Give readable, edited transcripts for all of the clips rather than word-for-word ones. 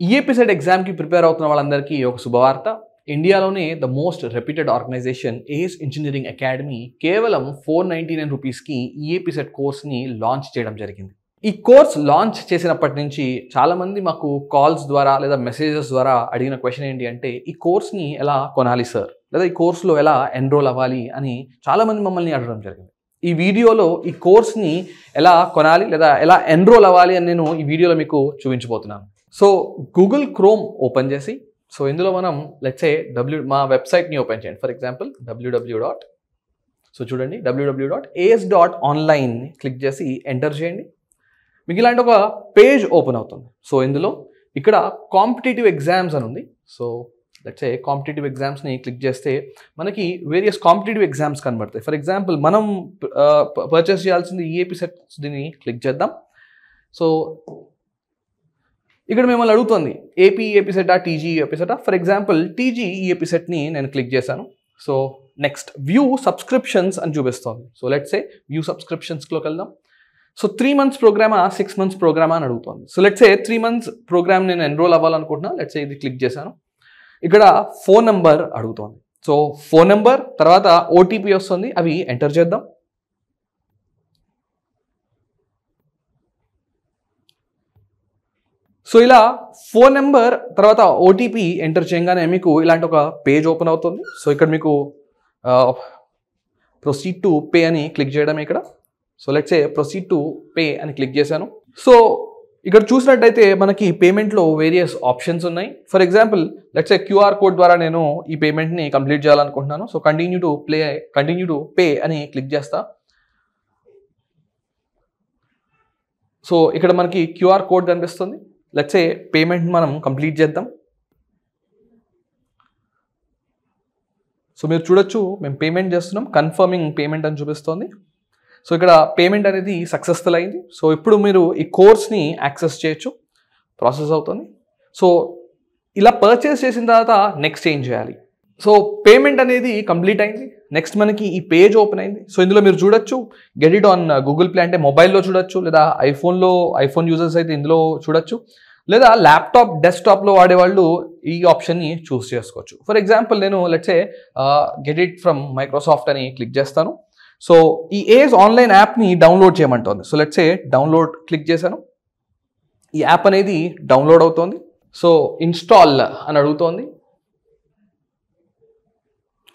EAPCET ఎగ్జామ్కి prepare అవుతున్న వాళ్ళందరికీ ఒక శుభవార్త. ఇండియాలోనే the most reputed organisation ACE engineering academy కేవలం 499 రూపీస్కి ఈఏపీసెట్ కోర్స్ని లాంచ్ చేయడం జరిగింది. ఈ కోర్స్ లాంచ్ చేసినప్పటి నుంచి చాలామంది మాకు కాల్స్ ద్వారా లేదా మెసేజెస్ ద్వారా అడిగిన క్వశ్చన్ ఏంటి అంటే, ఈ కోర్స్ని ఎలా కొనాలి సార్, లేదా ఈ కోర్సులో ఎలా ఎన్రోల్ అవ్వాలి అని చాలామంది మమ్మల్ని అడగడం జరిగింది. ఈ వీడియోలో ఈ కోర్స్ని ఎలా కొనాలి లేదా ఎలా ఎన్రోల్ అవ్వాలి అని నేను ఈ వీడియోలో మీకు చూపించబోతున్నాను. సో గూగుల్ క్రోమ్ ఓపెన్ చేసి, సో ఇందులో మనం లెట్స్ సే మా వెబ్సైట్ని ఓపెన్ చేయండి. ఫర్ ఎగ్జాంపుల్ చూడండి www.as.online క్లిక్ చేసి ఎంటర్ చేయండి. మీకు ఇలాంటి ఒక పేజ్ ఓపెన్ అవుతుంది. సో ఇందులో ఇక్కడ కాంపిటేటివ్ ఎగ్జామ్స్ అని ఉంది. సో లెట్స్ సే కాంపిటేటివ్ ఎగ్జామ్స్ని క్లిక్ చేస్తే మనకి వేరియస్ కాంపిటేటివ్ ఎగ్జామ్స్ కనబడతాయి. ఫర్ ఎగ్జాంపుల్ మనం పర్చేస్ చేయాల్సింది ఈఏపీసెట్, దీన్ని క్లిక్ చేద్దాం. సో ఇక్కడ మిమ్మల్ని అడుగుతుంది ఏపీ ఈఏపీసెటా, టీజీ ఈఏపీసెటా. ఫర్ ఎగ్జాంపుల్ టీజీ ఈఏపీసెట్ని నేను క్లిక్ చేశాను. సో నెక్స్ట్ వ్యూ సబ్స్క్రిప్షన్స్ అని చూపిస్తుంది. సో లెట్స్ సే వ్యూ సబ్స్క్రిప్షన్స్లోకి వెళ్దాం. సో 3 months ప్రోగ్రామా 6 months ప్రోగ్రామా అని అడుగుతుంది. So let's say 3 months programme నేను ఎన్రోల్ అవ్వాలనుకుంటున్నా. లెట్స్ సే ఇది క్లిక్ చేశాను. ఇక్కడ ఫోన్ నెంబర్ అడుగుతుంది. సో ఫోన్ నెంబర్ తర్వాత ఓటీపీ వస్తుంది, అవి ఎంటర్ చేద్దాం. సో ఇలా ఫోన్ నెంబర్ తర్వాత ఓటీపీ ఎంటర్ చేయగానే మీకు ఇలాంటి ఒక పేజ్ ఓపెన్ అవుతుంది. సో ఇక్కడ మీకు ప్రొసీడ్ టు పే అని క్లిక్ చేయడమే ఇక్కడ. So let's say proceed to pay అని క్లిక్ చేశాను. సో ఇక్కడ చూసినట్టయితే మనకి పేమెంట్లో వేరియస్ ఆప్షన్స్ ఉన్నాయి. For example let's say QR code ద్వారా నేను ఈ పేమెంట్ని కంప్లీట్ చేయాలనుకుంటున్నాను. సో కంటిన్యూ టు పే అని క్లిక్ చేస్తా. సో ఇక్కడ మనకి క్యూఆర్ కోడ్ కనిపిస్తుంది. లెట్స్ సే పేమెంట్ మనం కంప్లీట్ చేద్దాం. సో మీరు చూడొచ్చు మేము పేమెంట్ చేస్తున్నాం, కన్ఫర్మింగ్ పేమెంట్ అని చూపిస్తుంది. సో ఇక్కడ పేమెంట్ అనేది సక్సెస్ఫుల్ అయింది. సో ఇప్పుడు మీరు ఈ కోర్స్ని యాక్సెస్ చేయొచ్చు. ప్రాసెస్ అవుతుంది. సో ఇలా పర్చేస్ చేసిన తర్వాత నెక్స్ట్ ఏం చేయాలి? సో పేమెంట్ అనేది కంప్లీట్ అయింది. నెక్స్ట్ మనకి ఈ పేజ్ ఓపెన్ అయింది. సో ఇందులో మీరు చూడొచ్చు get it on Google play, అంటే మొబైల్లో చూడొచ్చు, లేదా ఐఫోన్ యూజర్స్ అయితే ఇందులో చూడొచ్చు, లేదా ల్యాప్టాప్ డెస్క్టాప్లో వాడేవాళ్ళు ఈ ఆప్షన్ని చూస్ చేసుకోవచ్చు. ఫర్ ఎగ్జాంపుల్ నేను let's say get it from Microsoft అని క్లిక్ చేస్తాను. సో ఈ ఏజ్ ఆన్లైన్ యాప్ని డౌన్లోడ్ చేయమంటుంది. So let's say download click చేశాను. ఈ యాప్ అనేది డౌన్లోడ్ అవుతుంది. సో ఇన్స్టాల్ అని అడుగుతోంది.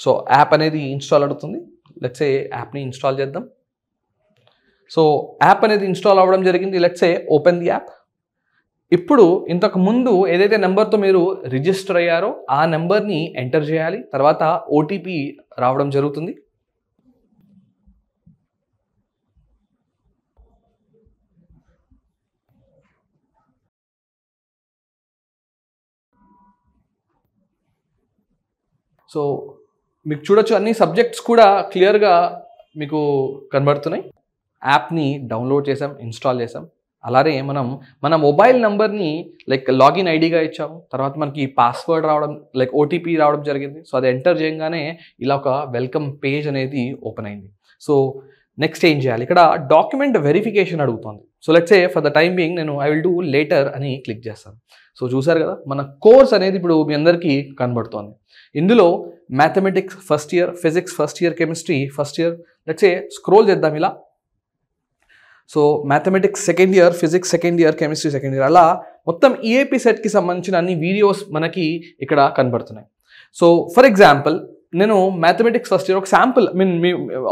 సో యాప్ అనేది ఇన్స్టాల్ అడుగుతుంది. లెట్స్ సే యాప్ని ఇన్స్టాల్ చేద్దాం. సో యాప్ అనేది ఇన్స్టాల్ అవ్వడం జరిగింది. Let's say open the app. ఇప్పుడు ఇంతకు ముందు ఏదైతే నెంబర్తో మీరు రిజిస్టర్ అయ్యారో ఆ నెంబర్ని ఎంటర్ చేయాలి. తర్వాత ఓటీపీ రావడం జరుగుతుంది. సో మీకు చూడొచ్చు అన్ని సబ్జెక్ట్స్ కూడా క్లియర్గా మీకు కనబడుతున్నాయి. యాప్ని డౌన్లోడ్ చేసాం, ఇన్స్టాల్ చేసాం. అలానే మనం మన మొబైల్ నెంబర్ని లైక్ లాగిన్ ఐడిగా ఇచ్చాము. తర్వాత మనకి పాస్వర్డ్ రావడం, లైక్ ఓటీపీ రావడం జరిగింది. సో అది ఎంటర్ చేయగానే ఇలా ఒక వెల్కమ్ పేజ్ అనేది ఓపెన్ అయింది. సో నెక్స్ట్ ఏం చేయాలి? ఇక్కడ డాక్యుమెంట్ వెరిఫికేషన్ అడుగుతుంది. So let's say for the time being నేను ఐ విల్ డూ లేటర్ అని క్లిక్ చేస్తాను. సో చూసారు కదా మన కోర్స్ అనేది ఇప్పుడు మీ అందరికీ కనబడుతోంది. ఇందులో mathematics first year, physics first year, chemistry first year, let's say scroll చేద్దాం ఇలా. So mathematics second year, physics second year, chemistry second year, అలా మొత్తం ఈఏపీ సెట్కి సంబంధించిన అన్ని వీడియోస్ మనకి ఇక్కడ కనబడుతున్నాయి. సో ఫర్ ఎగ్జాంపుల్ నేను మ్యాథమెటిక్స్ ఫస్ట్ ఇయర్ ఒక శాంపుల్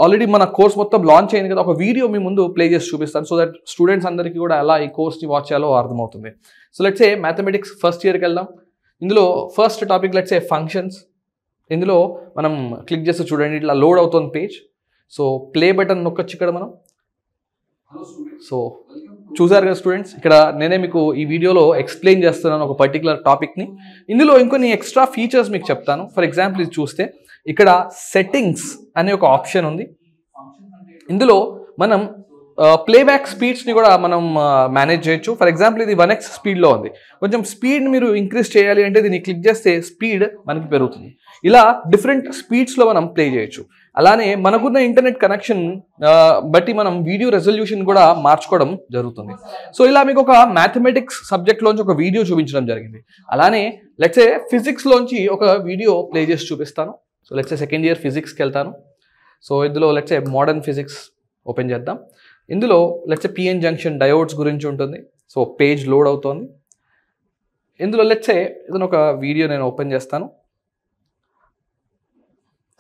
ఆల్రెడీ మన కోర్స్ మొత్తం లాంచ్ అయింది కదా, ఒక వీడియో మీ ముందు ప్లే చేసి చూపిస్తాను. సో దట్ స్టూడెంట్స్ అందరికీ కూడా ఎలా ఈ కోర్స్ని వాచ్ చేయాలో అర్థమవుతుంది. So let's say mathematics first ఇయర్కి వెళ్దాం. ఇందులో first topic let's say functions. ఇందులో మనం క్లిక్ చేస్తే చూడండి ఇట్లా లోడ్ అవుతుంది పేజ్. సో ప్లే బటన్ నొక్కొచ్చు ఇక్కడ మనం. సో చూసారు కదా స్టూడెంట్స్, ఇక్కడ నేనే మీకు ఈ వీడియోలో ఎక్స్ప్లెయిన్ చేస్తున్నాను ఒక పర్టికులర్ టాపిక్ని. ఇందులో ఇంకొన్ని ఎక్స్ట్రా ఫీచర్స్ మీకు చెప్తాను. ఫర్ ఎగ్జాంపుల్ ఇది చూస్తే ఇక్కడ సెట్టింగ్స్ అనే ఒక ఆప్షన్ ఉంది. ఇందులో మనం ప్లేబ్యాక్ స్పీడ్స్ని కూడా మనం మేనేజ్ చేయొచ్చు. ఫర్ ఎగ్జాంపుల్ ఇది 1x స్పీడ్లో ఉంది. కొంచెం స్పీడ్ మీరు ఇంక్రీజ్ చేయాలి అంటే దీన్ని క్లిక్ చేస్తే స్పీడ్ మనకి పెరుగుతుంది. ఇలా డిఫరెంట్ స్పీడ్స్లో మనం ప్లే చేయొచ్చు. అలానే మనకున్న ఇంటర్నెట్ కనెక్షన్ బట్టి మనం వీడియో రెజల్యూషన్ కూడా మార్చుకోవడం జరుగుతుంది. సో ఇలా మీకు ఒక మ్యాథమెటిక్స్ సబ్జెక్ట్లోంచి ఒక వీడియో చూపించడం జరిగింది. అలానే లెట్సే ఫిజిక్స్లోంచి ఒక వీడియో ప్లే చేసి చూపిస్తాను. సో లెట్సే సెకండ్ ఇయర్ ఫిజిక్స్కి వెళ్తాను. సో ఇందులో లెట్సే మోడర్న్ ఫిజిక్స్ ఓపెన్ చేద్దాం. ఇందులో లెట్సే పిఎన్ జంక్షన్ డయోడ్స్ గురించి ఉంటుంది. సో పేజ్ లోడ్ అవుతోంది. ఇందులో లెట్సే ఏదైనా ఒక వీడియో నేను ఓపెన్ చేస్తాను.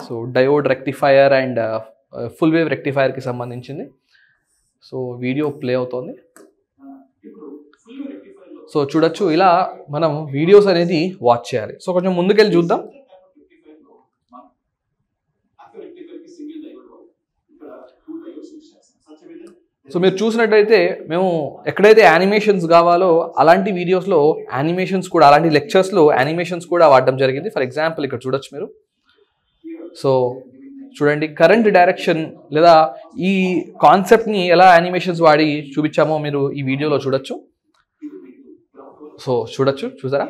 So diode rectifier and full wave రెక్టిఫైయర్కి సంబంధించింది. సో వీడియో ప్లే అవుతోంది. సో చూడొచ్చు, ఇలా మనం వీడియోస్ అనేది వాచ్ చేయాలి. సో కొంచెం ముందుకెళ్ళి చూద్దాం. సో మీరు చూసినట్టయితే మేము ఎక్కడైతే యానిమేషన్స్ కావాలో అలాంటి వీడియోస్లో యానిమేషన్స్ కూడా, అలాంటి లెక్చర్స్లో యానిమేషన్స్ కూడా వాడడం జరిగింది. ఫర్ ఎగ్జాంపుల్ ఇక్కడ చూడొచ్చు మీరు. సో చూడండి, కరెంట్ డైరెక్షన్ లేదా ఈ కాన్సెప్ట్ని ఎలా యానిమేషన్స్ వాడి చూపించామో మీరు ఈ వీడియోలో చూడొచ్చు. సో చూసారా?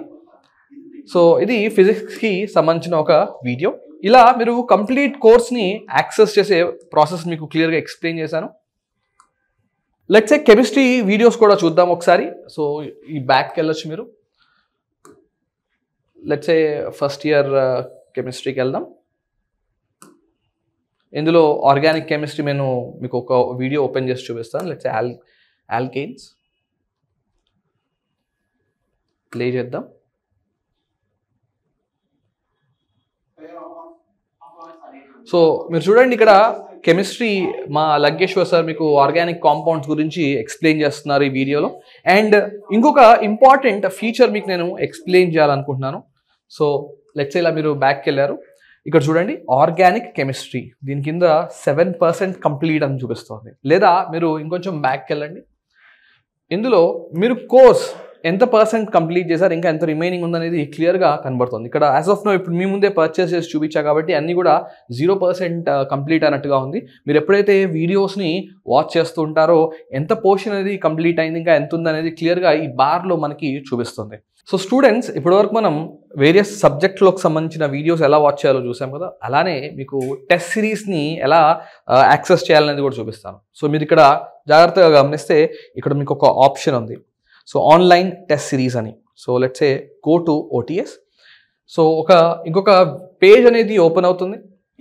సో ఇది ఫిజిక్స్కి సంబంధించిన ఒక వీడియో. ఇలా మీరు కంప్లీట్ కోర్స్ని యాక్సెస్ చేసే ప్రాసెస్ మీకు క్లియర్గా ఎక్స్ప్లెయిన్ చేశాను. లెట్స్ సే కెమిస్ట్రీ వీడియోస్ కూడా చూద్దాం ఒకసారి. సో ఈ బ్యాక్కి వెళ్ళొచ్చు మీరు. లెట్స్ సే ఫస్ట్ ఇయర్ కెమిస్ట్రీకి వెళ్దాం. ఇందులో ఆర్గానిక్ కెమిస్ట్రీ నేను మీకు ఒక వీడియో ఓపెన్ చేసి చూపిస్తాను. లెట్స్ సే ఆల్కేన్స్ ప్లే చేద్దాం. సో మీరు చూడండి, ఇక్కడ కెమిస్ట్రీ మా లగ్గేశ్వర్ సార్ మీకు ఆర్గానిక్ కాంపౌండ్స్ గురించి ఎక్స్ప్లెయిన్ చేస్తున్నారు ఈ వీడియోలో. అండ్ ఇంకొక ఇంపార్టెంట్ ఫీచర్ మీకు నేను ఎక్స్ప్లెయిన్ చేయాలనుకుంటున్నాను. సో లెట్స్ ఇలా మీరు బ్యాక్కి వెళ్ళారు. ఇక్కడ చూడండి, ఆర్గానిక్ కెమిస్ట్రీ దీని కింద 7% కంప్లీట్ అని చూపిస్తుంది. లేదా మీరు ఇంకొంచెం బ్యాక్కి వెళ్ళండి. ఇందులో మీరు కోర్స్ ఎంత పర్సెంట్ కంప్లీట్ చేశారు, ఇంకా ఎంత రిమైనింగ్ ఉందనేది క్లియర్గా కనబడుతుంది. ఇక్కడ యాజ్ ఆఫ్ నో ఇప్పుడు మీ ముందే పర్చేస్ చేసి చూపించా కాబట్టి అన్నీ కూడా 0% కంప్లీట్ అన్నట్టుగా ఉంది. మీరు ఎప్పుడైతే వీడియోస్ని వాచ్ చేస్తూ ఉంటారో ఎంత పోర్షన్ అనేది కంప్లీట్ అయింది, ఇంకా ఎంత ఉందనేది క్లియర్గా ఈ బార్లో మనకి చూపిస్తుంది. సో స్టూడెంట్స్, ఇప్పటివరకు మనం వేరియస్ సబ్జెక్ట్లకు సంబంధించిన వీడియోస్ ఎలా వాచ్ చేయాలో చూసాం కదా. అలానే మీకు టెస్ట్ సిరీస్ని ఎలా యాక్సెస్ చేయాలనేది కూడా చూపిస్తాను. సో మీరు ఇక్కడ జాగ్రత్తగా గమనిస్తే ఇక్కడ మీకు ఒక ఆప్షన్ ఉంది. సో ఆన్లైన్ టెస్ట్ సిరీస్ అని. So let's say go to OTS. So ఇంకొక పేజ్ అనేది ఓపెన్ అవుతుంది.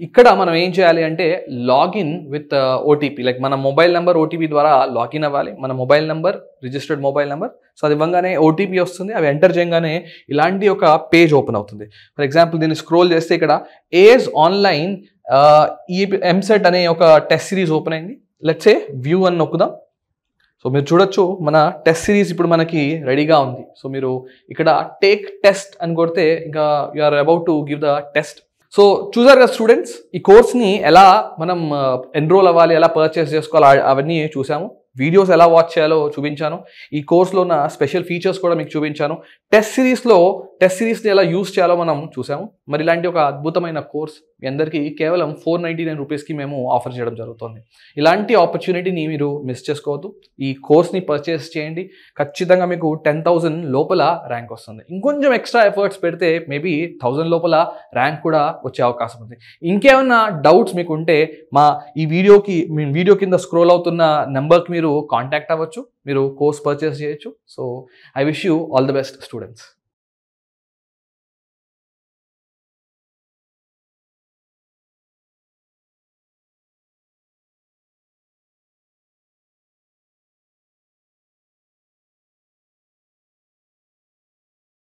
ఇక్కడ మనం ఏం చేయాలి అంటే లాగిన్ విత్ ఓటీపీ, లైక్ మన మొబైల్ నెంబర్ ఓటీపీ ద్వారా లాగిన్ అవ్వాలి. మన mobile number, registered mobile number. So అది ఇవ్వగానే ఓటీపీ వస్తుంది. అవి ఎంటర్ చేయగానే ఇలాంటి ఒక పేజ్ ఓపెన్ అవుతుంది. ఫర్ ఎగ్జాంపుల్ దీన్ని స్క్రోల్ చేస్తే ఇక్కడ ఏజ్ ఆన్లైన్ ఎంసెట్ అనే ఒక టెస్ట్ సిరీస్ ఓపెన్ అయింది. లెట్స్ సే వ్యూ అని నొక్కుదాం. సో మీరు చూడొచ్చు, మన టెస్ట్ సిరీస్ ఇప్పుడు మనకి రెడీగా ఉంది. సో మీరు ఇక్కడ టేక్ టెస్ట్ అని కొడితే ఇంకా you are about to give the test. So చూసారు కదా స్టూడెంట్స్, ఈ కోర్స్ని ఎలా మనం ఎన్రోల్ అవ్వాలి, ఎలా పర్చేస్ చేసుకోవాలి అవన్నీ చూసాము. వీడియోస్ ఎలా వాచ్ చేయాలో చూపించాను. ఈ కోర్స్లో ఉన్న స్పెషల్ ఫీచర్స్ కూడా మీకు చూపించాను. టెస్ట్ సిరీస్ని ఎలా యూస్ చేయాలో మనం చూసాము. మరి ఇలాంటి ఒక అద్భుతమైన కోర్స్ మీ అందరికీ కేవలం 499 రూపీస్కి మేము ఆఫర్ చేయడం జరుగుతుంది. ఇలాంటి ఆపర్చునిటీని మీరు మిస్ చేసుకోవద్దు. ఈ కోర్స్ని పర్చేస్ చేయండి. ఖచ్చితంగా మీకు 10,000 లోపల ర్యాంక్ వస్తుంది. ఇంకొంచెం ఎక్స్ట్రా ఎఫర్ట్స్ పెడితే మేబీ 1000 లోపల ర్యాంక్ కూడా వచ్చే అవకాశం ఉంది. ఇంకేమన్నా డౌట్స్ మీకు ఉంటే ఈ వీడియో కింద స్క్రోల్ అవుతున్న నెంబర్కి మీరు కాంటాక్ట్ అవ్వచ్చు. మీరు కోర్స్ పర్చేస్ చేయొచ్చు. So I wish you all the best students.